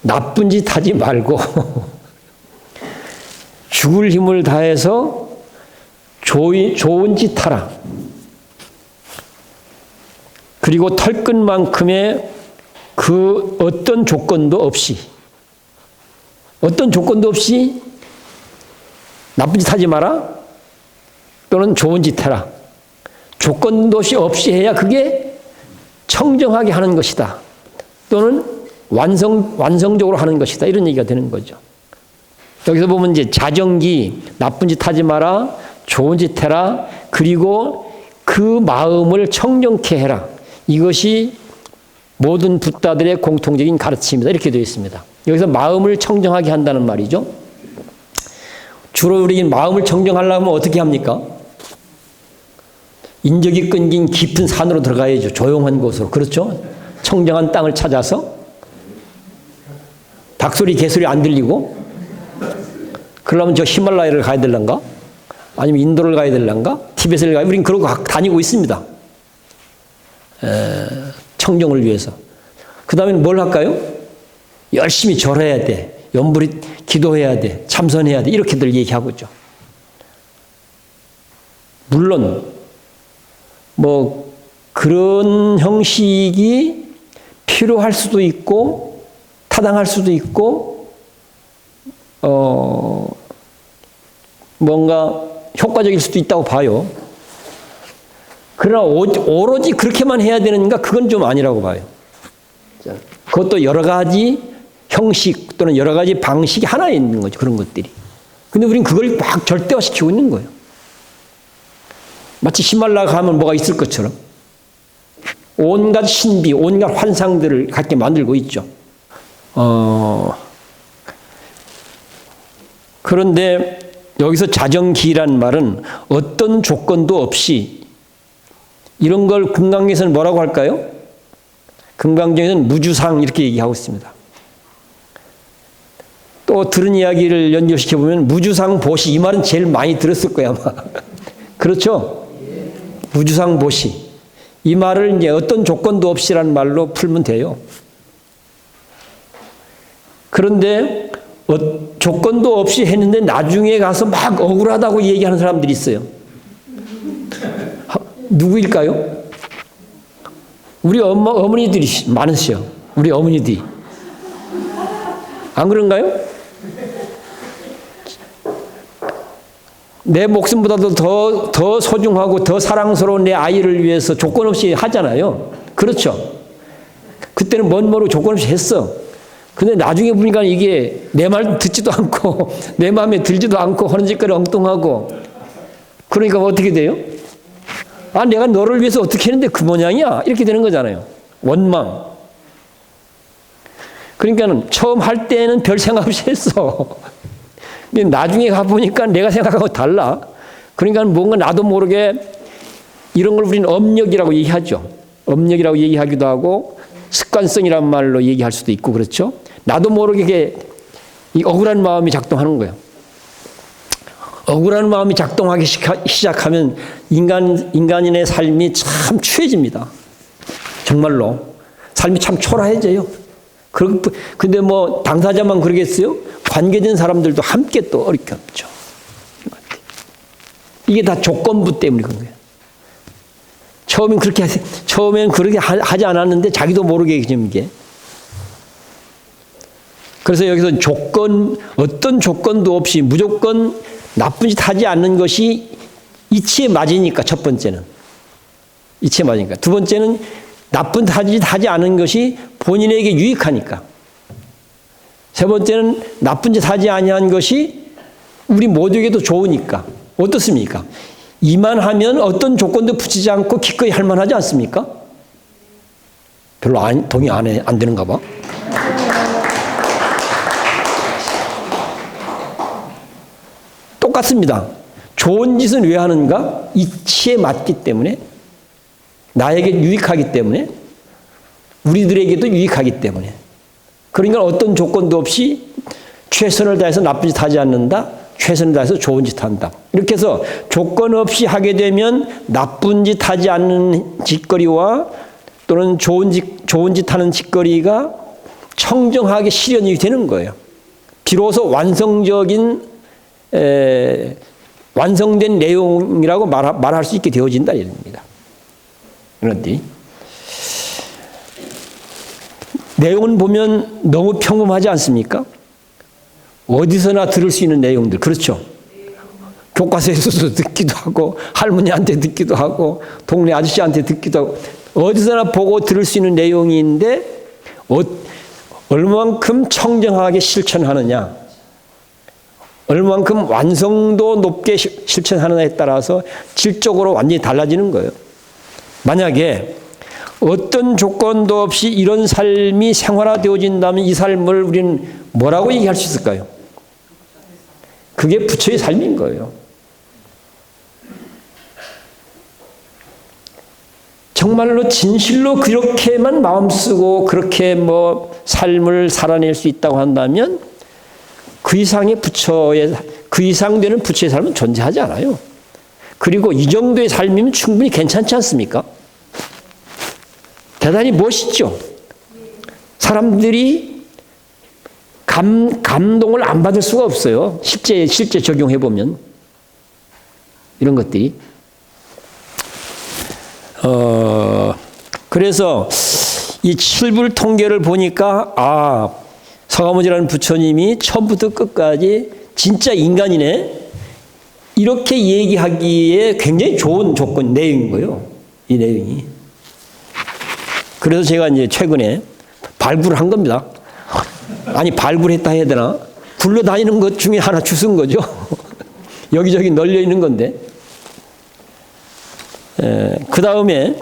나쁜 짓 하지 말고 죽을 힘을 다해서 좋은 짓 하라. 그리고 털끝만큼의 그 어떤 조건도 없이 나쁜 짓 하지 마라 또는 좋은 짓 해라. 조건도 없이 해야 그게 청정하게 하는 것이다. 또는 완성적으로 하는 것이다. 이런 얘기가 되는 거죠. 여기서 보면 이제 자정기, 나쁜 짓 하지 마라, 좋은 짓 해라, 그리고 그 마음을 청정케 해라. 이것이 모든 붓다들의 공통적인 가르침이다. 이렇게 되어 있습니다. 여기서 마음을 청정하게 한다는 말이죠. 주로 우리 마음을 청정하려면 어떻게 합니까? 인적이 끊긴 깊은 산으로 들어가야죠. 조용한 곳으로. 그렇죠? 청정한 땅을 찾아서 닭소리, 개소리 안 들리고 그러려면 저 히말라야를 가야 될란가? 아니면 인도를 가야 될란가? 티벳을 가야 우린 그러고 다니고 있습니다. 청정을 위해서. 그 다음에는 뭘 할까요? 열심히 절해야 돼. 염불이 기도해야 돼. 참선해야 돼. 이렇게들 얘기하고 있죠. 물론 뭐 그런 형식이 필요할 수도 있고 타당할 수도 있고 뭔가 효과적일 수도 있다고 봐요. 그러나 오로지 그렇게만 해야 되는가? 그건 좀 아니라고 봐요. 그것도 여러 가지 형식 또는 여러 가지 방식이 하나에 있는 거죠. 그런 것들이. 근데 우린 그걸 막 절대화시키고 있는 거예요. 마치 히말라야 가면 뭐가 있을 것처럼 온갖 신비, 온갖 환상들을 갖게 만들고 있죠. 그런데 여기서 자정기란 말은 어떤 조건도 없이 이런 걸 금강경에서는 뭐라고 할까요? 금강경에서는 무주상 이렇게 얘기하고 있습니다. 또 들은 이야기를 연결시켜보면 무주상 보시 이 말은 제일 많이 들었을 거야 아마. 그렇죠? 무주상 보시 이 말을 이제 어떤 조건도 없이라는 말로 풀면 돼요. 그런데 조건도 없이 했는데 나중에 가서 막 억울하다고 얘기하는 사람들이 있어요. 누구일까요? 우리 어머니들이 많으셔. 우리 어머니들이. 안 그런가요? 내 목숨보다도 더 소중하고 더 사랑스러운 내 아이를 위해서 조건 없이 하잖아요. 그렇죠? 그때는 뭔 모르고 조건 없이 했어. 근데 나중에 보니까 이게 내 말 듣지도 않고 내 마음에 들지도 않고 하는 짓거리 엉뚱하고 그러니까 어떻게 돼요? 아, 내가 너를 위해서 어떻게 했는데 그 모양이야? 이렇게 되는 거잖아요. 원망. 그러니까 처음 할 때는 별 생각 없이 했어. 근데 나중에 가보니까 내가 생각하고 달라. 그러니까 뭔가 나도 모르게 이런 걸 우리는 업력이라고 얘기하죠. 업력이라고 얘기하기도 하고 습관성이란 말로 얘기할 수도 있고 그렇죠. 나도 모르게 이 억울한 마음이 작동하는 거예요. 억울한 마음이 작동하기 시작하면 인간인의 삶이 참 추해집니다. 정말로. 삶이 참 초라해져요. 근데 뭐 당사자만 그러겠어요? 관계된 사람들도 함께 또 어렵게 없죠. 이게 다 조건부 때문에 그런 거예요. 처음엔 그렇게 하지 않았는데 자기도 모르게 지금 이게. 그래서 여기서 어떤 조건도 없이 무조건 나쁜 짓 하지 않는 것이 이치에 맞으니까 첫 번째는. 이치에 맞으니까. 두 번째는 나쁜 짓 하지 않은 것이 본인에게 유익하니까. 세 번째는 나쁜 짓 하지 아니한 것이 우리 모두에게도 좋으니까. 어떻습니까? 이만 하면 어떤 조건도 붙이지 않고 기꺼이 할 만하지 않습니까? 별로 동의 안 되는가 봐. 똑같습니다. 좋은 짓은 왜 하는가? 이치에 맞기 때문에, 나에게 유익하기 때문에, 우리들에게도 유익하기 때문에. 그러니까 어떤 조건도 없이 최선을 다해서 나쁜 짓 하지 않는다. 최선을 다해서 좋은 짓 한다. 이렇게 해서 조건 없이 하게 되면 나쁜 짓 하지 않는 짓거리와 또는 좋은 짓 하는 짓거리가 청정하게 실현이 되는 거예요. 비로소 완성된 내용이라고 말할 수 있게 되어진다 이겁니다. 그런데 내용은 보면 너무 평범하지 않습니까? 어디서나 들을 수 있는 내용들. 그렇죠? 교과서에서도 듣기도 하고 할머니한테 듣기도 하고 동네 아저씨한테 듣기도 하고 어디서나 보고 들을 수 있는 내용인데 얼마만큼 청정하게 실천하느냐, 얼마만큼 완성도 높게 실천하느냐에 따라서 질적으로 완전히 달라지는 거예요. 만약에 어떤 조건도 없이 이런 삶이 생활화되어진다면 이 삶을 우리는 뭐라고 얘기할 수 있을까요? 그게 부처의 삶인 거예요. 정말로 진실로 그렇게만 마음 쓰고 그렇게 삶을 살아낼 수 있다고 한다면 그 이상 되는 부처의 삶은 존재하지 않아요. 그리고 이 정도의 삶이면 충분히 괜찮지 않습니까? 대단히 멋있죠. 사람들이 감동을 안 받을 수가 없어요. 실제 적용해 보면 이런 것들이. 그래서 이 칠불 통계를 보니까 서가모니라는 부처님이 처음부터 끝까지 진짜 인간이네 이렇게 얘기하기에 굉장히 좋은 조건 내용인 거예요. 이 내용이. 그래서 제가 이제 최근에 발굴을 한 겁니다. 아니 발굴했다 해야 되나? 굴러다니는 것 중에 하나 주운 거죠. 여기저기 널려 있는 건데. 그 다음에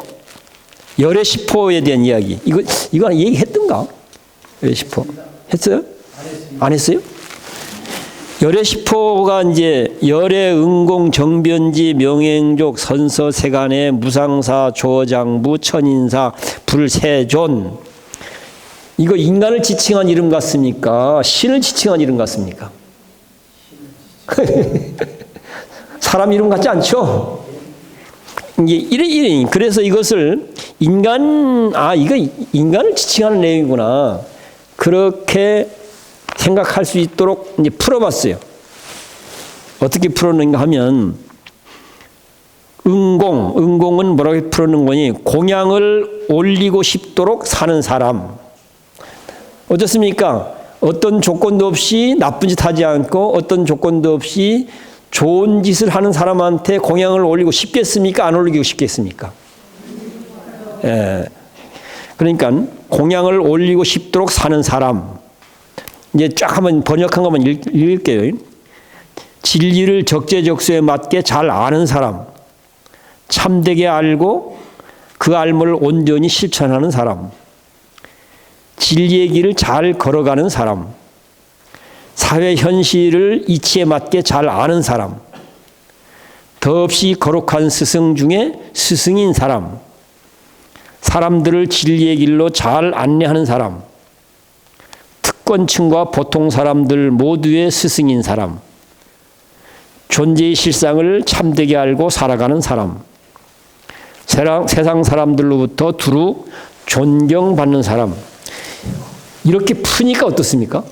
열애시포에 대한 이야기. 이거 얘기했던가? 열애시포 했어요? 안 했어요? 열애시포가 이제 열애, 응공, 정변지, 명행족, 선서, 세간의 무상사, 조장부, 천인사, 불세존. 이거 인간을 지칭한 이름 같습니까? 신을 지칭한 이름 같습니까? 사람 이름 같지 않죠? 이게 그래서 이것을 이거 인간을 지칭하는 내용이구나. 그렇게 생각할 수 있도록 이제 풀어봤어요. 어떻게 풀었는가 하면, 응공은 뭐라고 풀어놓은 거니? 공양을 올리고 싶도록 사는 사람. 어떻습니까? 어떤 조건도 없이 나쁜 짓 하지 않고 어떤 조건도 없이 좋은 짓을 하는 사람한테 공양을 올리고 싶겠습니까? 안 올리고 싶겠습니까? 그러니까 공양을 올리고 싶도록 사는 사람. 이제 쫙 한번 번역한 것만 읽을게요. 진리를 적재적소에 맞게 잘 아는 사람. 참되게 알고 그 알무를 온전히 실천하는 사람. 진리의 길을 잘 걸어가는 사람. 사회 현실을 이치에 맞게 잘 아는 사람. 더없이 거룩한 스승 중에 스승인 사람. 사람들을 진리의 길로 잘 안내하는 사람. 특권층과 보통 사람들 모두의 스승인 사람. 존재의 실상을 참되게 알고 살아가는 사람. 세상 사람들로부터 두루 존경받는 사람. 이렇게 푸니까 어떻습니까?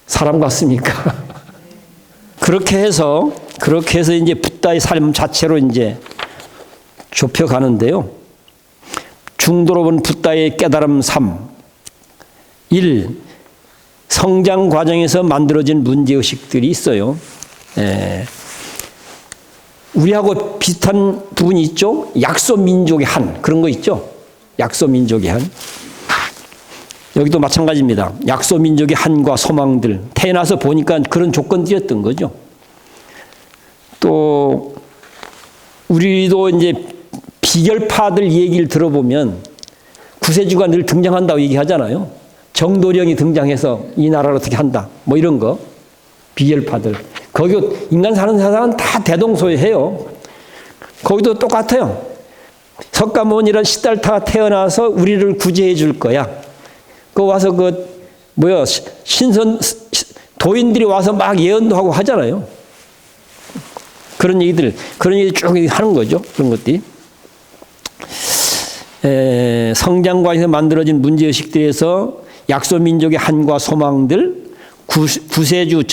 사람 같습니까? 그렇게 해서 이제 붓다의 삶 자체로 이제 좁혀가는데요. 중도로 본 붓다의 깨달음 3. 1. 성장 과정에서 만들어진 문제의식들이 있어요. 우리하고 비슷한 부분이 있죠. 약소민족의 한. 그런 거 있죠. 약소민족의 한. 여기도 마찬가지입니다. 약소민족의 한과 소망들. 태어나서 보니까 그런 조건들이었던 거죠. 또 우리도 이제 비결파들 얘기를 들어보면 구세주가 늘 등장한다고 얘기하잖아요. 정도령이 등장해서 이 나라를 어떻게 한다. 뭐 이런 거. 비결파들. 거기 인간 사는 세상은 다 대동소이해요. 거기도 똑같아요. 석가모니라는 시달타가 태어나서 우리를 구제해 줄 거야. 그 와서 도인들이 와서 막 예언도 하고 하잖아요. 그런 얘기들 쭉 하는 거죠. 그런 것들이. 성장 과정에서 만들어진 문제의식들에서 약소민족의 한과 소망들, 구세주,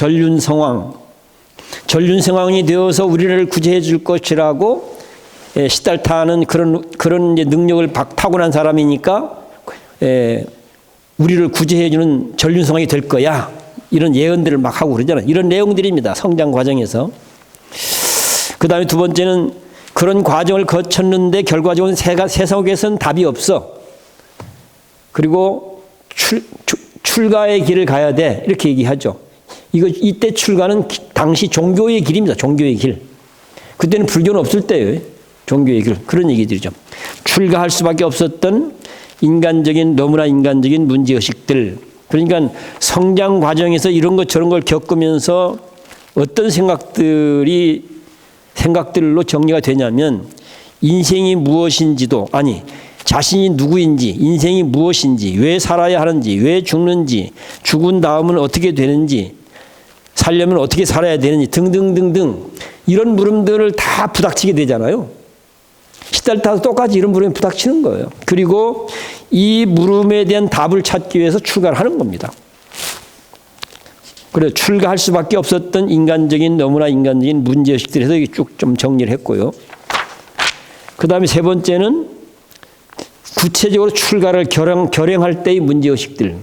전륜성왕이 되어서 우리를 구제해 줄 것이라고 시달타는 그런 이제 능력을 타고난 사람이니까 우리를 구제해 주는 전륜성왕이 될 거야. 이런 예언들을 막 하고 그러잖아요. 이런 내용들입니다. 성장 과정에서. 그 다음에 두 번째는 그런 과정을 거쳤는데 결과적으로 세상에서는 답이 없어. 그리고 출가의 길을 가야 돼. 이렇게 얘기하죠. 이때 출가는 당시 종교의 길입니다. 종교의 길. 그때는 불교는 없을 때예요. 종교의 길. 그런 얘기들이죠. 출가할 수밖에 없었던 너무나 인간적인 문제의식들. 그러니까 성장 과정에서 이런 것 저런 걸 겪으면서 어떤 생각들로 정리가 되냐면 인생이 무엇인지도 아니 자신이 누구인지 인생이 무엇인지 왜 살아야 하는지 왜 죽는지 죽은 다음은 어떻게 되는지 살려면 어떻게 살아야 되는지 등등등등 이런 물음들을 다 부닥치게 되잖아요. 시달타도 똑같이 이런 물음에 부닥치는 거예요. 그리고 이 물음에 대한 답을 찾기 위해서 출가를 하는 겁니다. 그래서 출가할 수밖에 없었던 너무나 인간적인 문제의식들에서 쭉 좀 정리를 했고요. 그 다음에 세 번째는 구체적으로 출가를 결행할 때의 문제의식들.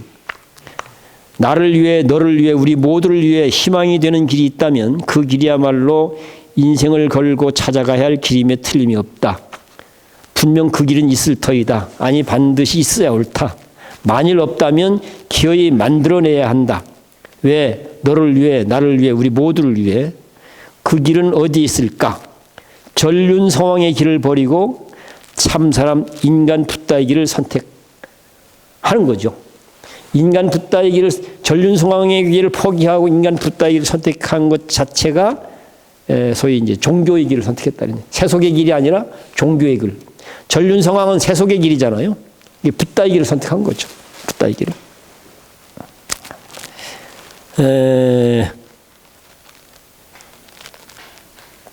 나를 위해 너를 위해 우리 모두를 위해 희망이 되는 길이 있다면 그 길이야말로 인생을 걸고 찾아가야 할 길임에 틀림이 없다. 분명 그 길은 있을 터이다. 아니 반드시 있어야 옳다. 만일 없다면 기어이 만들어내야 한다. 왜? 너를 위해 나를 위해 우리 모두를 위해. 그 길은 어디에 있을까? 전륜성왕의 길을 버리고 참사람 인간 붓다의 길을 선택하는 거죠. 인간 붓다의 길을 전륜성왕의 길을 포기하고 인간 붓다의 길을 선택한 것 자체가 소위 이제 종교의 길을 선택했다는 세속의 길이 아니라 종교의 길. 전륜성왕은 세속의 길이잖아요. 이게 붓다의 길을 선택한 거죠. 붓다의 길을.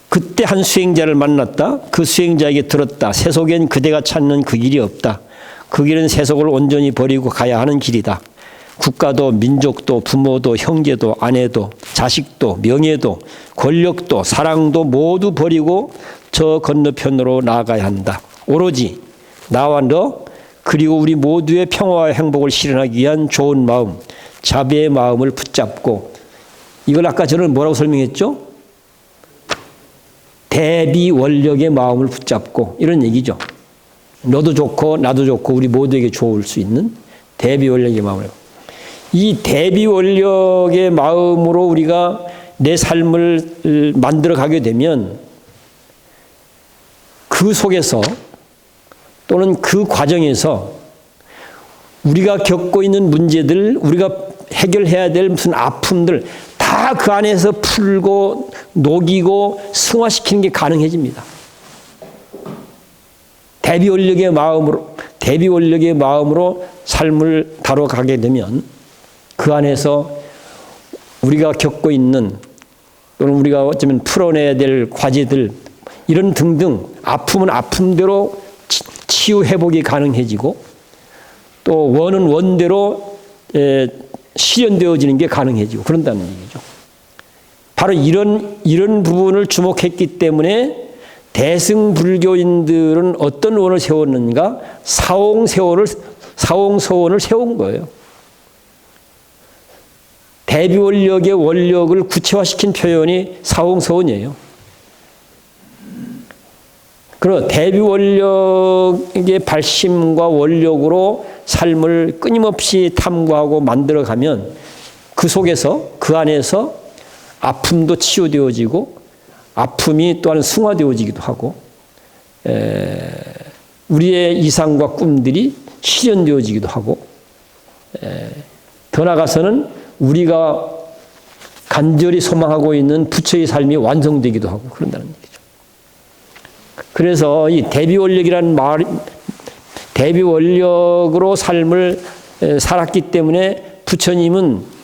그때 한 수행자를 만났다. 그 수행자에게 들었다. 세속엔 그대가 찾는 그 길이 없다. 그 길은 세속을 온전히 버리고 가야 하는 길이다. 국가도 민족도 부모도 형제도 아내도 자식도 명예도 권력도 사랑도 모두 버리고 저 건너편으로 나아가야 한다. 오로지 나와 너 그리고 우리 모두의 평화와 행복을 실현하기 위한 좋은 마음, 자비의 마음을 붙잡고 이걸 아까 저는 뭐라고 설명했죠? 대비 원력의 마음을 붙잡고 이런 얘기죠. 너도 좋고 나도 좋고 우리 모두에게 좋을 수 있는 대비 원력의 마음을. 이 대비 원력의 마음으로 우리가 내 삶을 만들어 가게 되면 그 속에서 또는 그 과정에서 우리가 겪고 있는 문제들, 우리가 해결해야 될 무슨 아픔들 다 그 안에서 풀고 녹이고 승화시키는 게 가능해집니다. 대비 원력의 마음으로 삶을 다뤄가게 되면 그 안에서 우리가 겪고 있는 또는 우리가 어쩌면 풀어내야 될 과제들 이런 등등 아픔은 아픔대로 치유 회복이 가능해지고 또 원은 원대로 실현되어지는 게 가능해지고 그런다는 얘기죠. 바로 이런 부분을 주목했기 때문에 대승불교인들은 어떤 원을 세웠는가? 사홍서원을 세운 거예요. 대비원력의 원력을 구체화시킨 표현이 사홍서원이에요. 그리고 대비원력의 발심과 원력으로 삶을 끊임없이 탐구하고 만들어가면 그 속에서 그 안에서 아픔도 치유되어지고 아픔이 또한 승화되어지기도 하고 우리의 이상과 꿈들이 실현되어지기도 하고 더 나아가서는 우리가 간절히 소망하고 있는 부처의 삶이 완성되기도 하고 그런다는 얘기죠. 그래서 이 대비원력이라는 대비원력으로 삶을 살았기 때문에 부처님은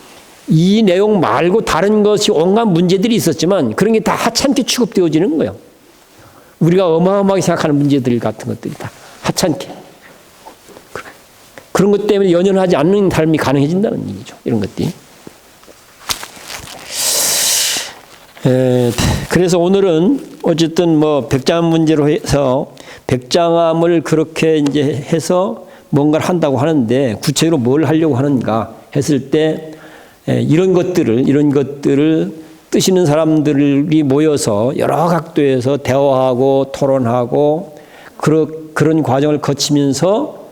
이 내용 말고 다른 것이 온갖 문제들이 있었지만 그런 게 다 하찮게 취급되어지는 거예요. 우리가 어마어마하게 생각하는 문제들 같은 것들이 다 하찮게. 그런 것 때문에 연연하지 않는 삶이 가능해진다는 얘기죠. 이런 것들이. 그래서 오늘은 어쨌든 뭐 백장암 문제로 해서 백장암을 그렇게 이제 해서 뭔가를 한다고 하는데 구체적으로 뭘 하려고 하는가 했을 때 이런 것들을 뜻있는 사람들이 모여서 여러 각도에서 대화하고 토론하고 그런 과정을 거치면서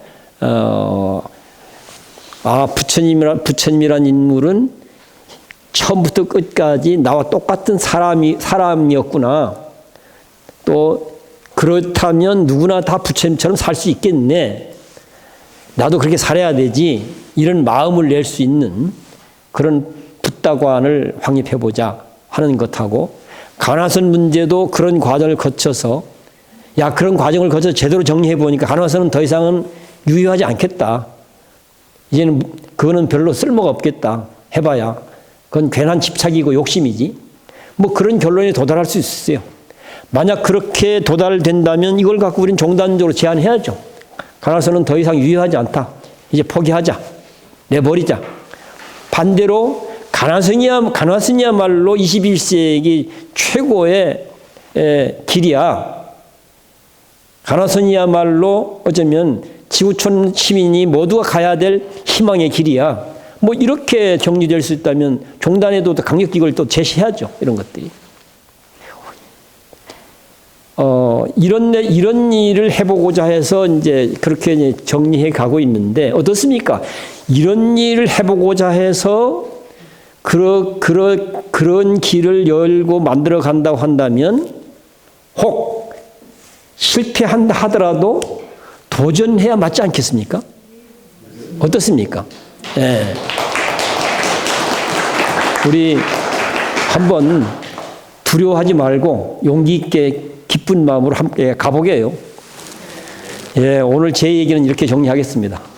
부처님이란 인물은 처음부터 끝까지 나와 똑같은 사람이었구나. 또 그렇다면 누구나 다 부처님처럼 살 수 있겠네. 나도 그렇게 살아야 되지. 이런 마음을 낼 수 있는 그런 붓다관을 확립해보자 하는 것하고 간화선 문제도 그런 과정을 거쳐서 그런 과정을 거쳐서 제대로 정리해 보니까 간화선은 더 이상은 유효하지 않겠다. 이제는 그거는 별로 쓸모가 없겠다. 해봐야 그건 괜한 집착이고 욕심이지. 뭐 그런 결론에 도달할 수 있어요. 만약 그렇게 도달된다면 이걸 갖고 우리는 종단적으로 제한해야죠. 간화선은 더 이상 유효하지 않다. 이제 포기하자. 내버리자. 반대로 간화선이야말로 21세기 최고의 길이야. 간화선이야말로 어쩌면 지구촌 시민이 모두가 가야 될 희망의 길이야. 뭐 이렇게 정리될 수 있다면 종단에도 강력기구를 또 제시해야죠. 이런 것들이. 이런 일을 해보고자 해서 이제 그렇게 정리해 가고 있는데 어떻습니까? 이런 일을 해보고자 해서 그런 길을 열고 만들어 간다고 한다면 혹 실패한다 하더라도 도전해야 맞지 않겠습니까? 어떻습니까? 네. 우리 한번 두려워하지 말고 용기 있게 기쁜 마음으로 함께 가보게요. 오늘 제 얘기는 이렇게 정리하겠습니다.